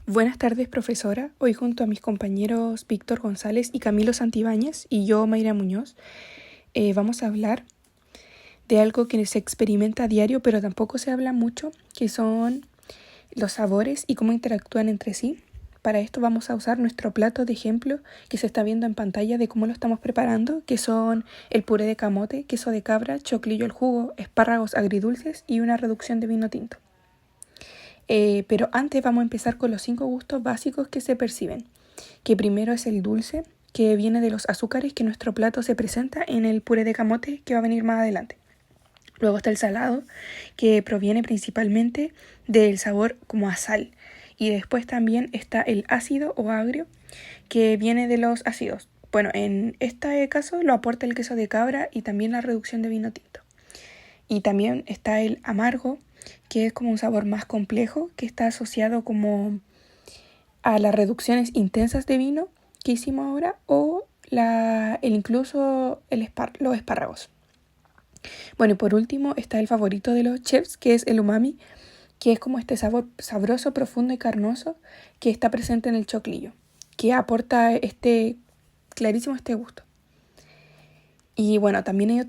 Buenas tardes, profesora. Hoy junto a mis compañeros Víctor González y Camilo Santibáñez y yo, Mayra Muñoz, vamos a hablar de algo que se experimenta a diario, pero tampoco se habla mucho, que son los sabores y cómo interactúan entre sí. Para esto vamos a usar nuestro plato de ejemplo que se está viendo en pantalla de cómo lo estamos preparando, que son el puré de camote, queso de cabra, choclillo al jugo, espárragos agridulces y una reducción de vino tinto. Pero antes vamos a empezar con los 5 gustos básicos que se perciben, que primero es el dulce, que viene de los azúcares que nuestro plato se presenta en el puré de camote que va a venir más adelante. Luego está el salado, que proviene principalmente del sabor como a sal. Y después también está el ácido o agrio, que viene de los ácidos. Bueno, en este caso lo aporta el queso de cabra y también la reducción de vino tinto. Y también está el amargo, que es como un sabor más complejo, que está asociado como a las reducciones intensas de vino que hicimos ahora o incluso los espárragos. Bueno, y por último está el favorito de los chefs, que es el umami, que es como este sabor sabroso, profundo y carnoso que está presente en el choclillo, que aporta clarísimo este gusto. Y bueno, también hay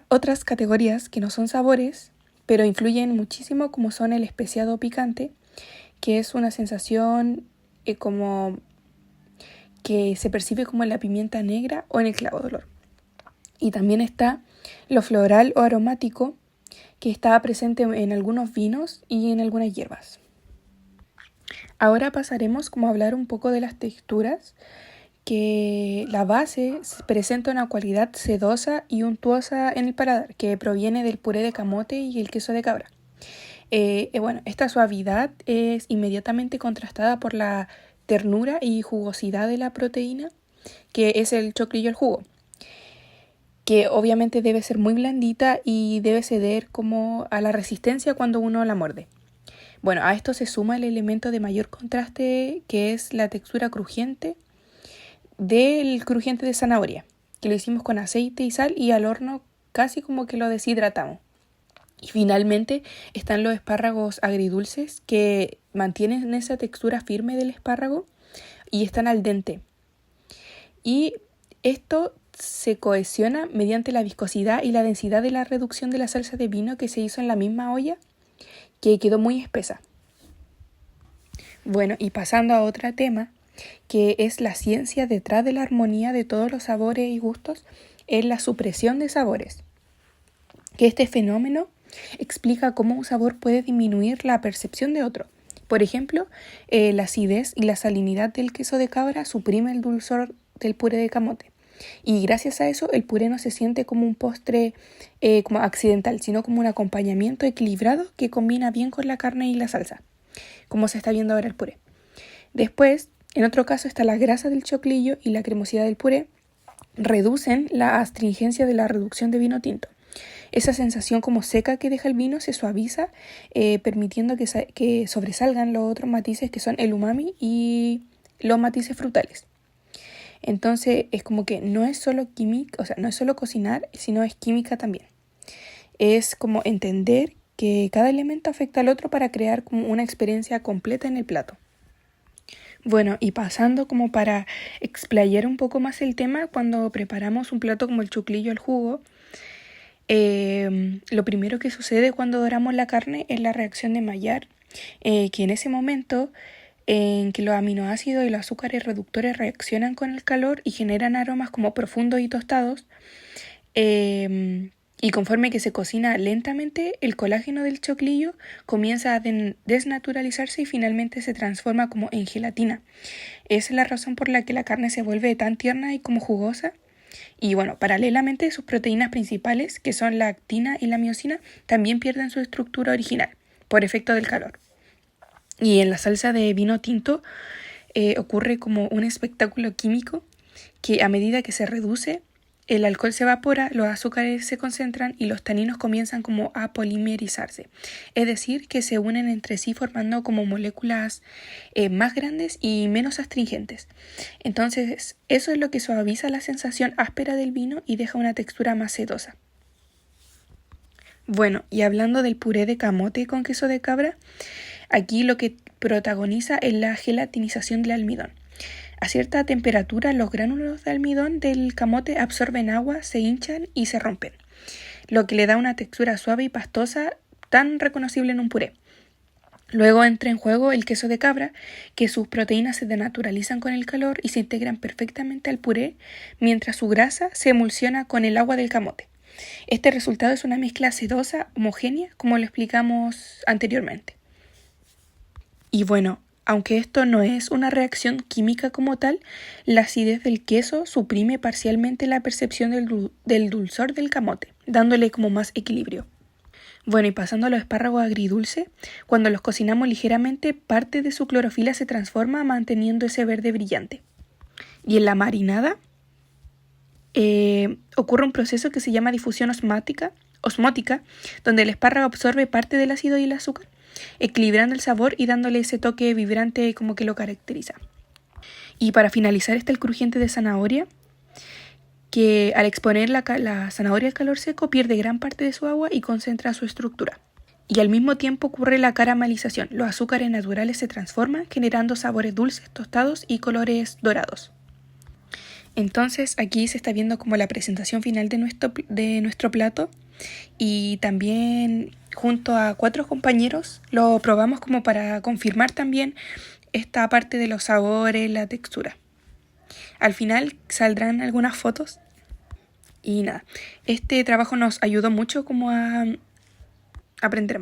otras categorías que no son sabores, pero influyen muchísimo, como son el especiado picante, que es una sensación como que se percibe como en la pimienta negra o en el clavo de olor. Y también está lo floral o aromático, que está presente en algunos vinos y en algunas hierbas. Ahora pasaremos como a hablar un poco de las texturas, que la base presenta una cualidad sedosa y untuosa en el paladar, que proviene del puré de camote y el queso de cabra. Bueno, esta suavidad es inmediatamente contrastada por la ternura y jugosidad de la proteína, que es el choclillo al jugo, que obviamente debe ser muy blandita y debe ceder como a la resistencia cuando uno la muerde. Bueno, a esto se suma el elemento de mayor contraste, que es la textura crujiente del crujiente de zanahoria, que lo hicimos con aceite y sal y al horno casi como que lo deshidratamos. Y finalmente están los espárragos agridulces, que mantienen esa textura firme del espárrago y están al dente. Y esto se cohesiona mediante la viscosidad y la densidad de la reducción de la salsa de vino que se hizo en la misma olla, que quedó muy espesa. Bueno, y pasando a otro tema, que es la ciencia detrás de la armonía de todos los sabores y gustos, es la supresión de sabores. Que este fenómeno explica cómo un sabor puede disminuir la percepción de otro. Por ejemplo, la acidez y la salinidad del queso de cabra suprime el dulzor del puré de camote. Y gracias a eso el puré no se siente como un postre como accidental, sino como un acompañamiento equilibrado que combina bien con la carne y la salsa, como se está viendo ahora el puré. Después, en otro caso, está la grasa del choclillo y la cremosidad del puré reducen la astringencia de la reducción de vino tinto. Esa sensación como seca que deja el vino se suaviza, permitiendo que sobresalgan los otros matices que son el umami y los matices frutales. Entonces es como que no es solo química, o sea, no es solo cocinar, sino es química también. Es como entender que cada elemento afecta al otro para crear como una experiencia completa en el plato. Bueno, y pasando como para explayar un poco más el tema, cuando preparamos un plato como el choclillo al jugo, lo primero que sucede cuando doramos la carne es la reacción de Maillard, que en ese momento en que los aminoácidos y los azúcares reductores reaccionan con el calor y generan aromas como profundos y tostados, y conforme que se cocina lentamente, el colágeno del choclillo comienza a desnaturalizarse y finalmente se transforma como en gelatina. Esa es la razón por la que la carne se vuelve tan tierna y como jugosa. Y bueno, paralelamente sus proteínas principales, que son la actina y la miosina, también pierden su estructura original por efecto del calor. Y en la salsa de vino tinto ocurre como un espectáculo químico que a medida que se reduce, el alcohol se evapora, los azúcares se concentran y los taninos comienzan como a polimerizarse. Es decir, que se unen entre sí formando como moléculas más grandes y menos astringentes. Entonces, eso es lo que suaviza la sensación áspera del vino y deja una textura más sedosa. Bueno, y hablando del puré de camote con queso de cabra, Aquí lo que protagoniza es la gelatinización del almidón. A cierta temperatura, los gránulos de almidón del camote absorben agua, se hinchan y se rompen, lo que le da una textura suave y pastosa tan reconocible en un puré. Luego entra en juego el queso de cabra, que sus proteínas se denaturalizan con el calor y se integran perfectamente al puré, mientras su grasa se emulsiona con el agua del camote. Este resultado es una mezcla sedosa, homogénea, como lo explicamos anteriormente. Y bueno, aunque esto no es una reacción química como tal, la acidez del queso suprime parcialmente la percepción del dulzor del camote, dándole como más equilibrio. Bueno, y pasando a los espárragos agridulce, cuando los cocinamos ligeramente, parte de su clorofila se transforma manteniendo ese verde brillante. Y en la marinada ocurre un proceso que se llama difusión osmótica, donde el espárrago absorbe parte del ácido y el azúcar, equilibrando el sabor y dándole ese toque vibrante como que lo caracteriza. Y para finalizar está el crujiente de zanahoria, que al exponer la zanahoria al calor seco pierde gran parte de su agua y concentra su estructura. Y al mismo tiempo ocurre la caramelización. Los azúcares naturales se transforman, generando sabores dulces, tostados y colores dorados. Entonces aquí se está viendo como la presentación final de nuestro plato, y también junto a 4 compañeros lo probamos como para confirmar también esta parte de los sabores, la textura. Al final saldrán algunas fotos y nada, este trabajo nos ayudó mucho como a aprender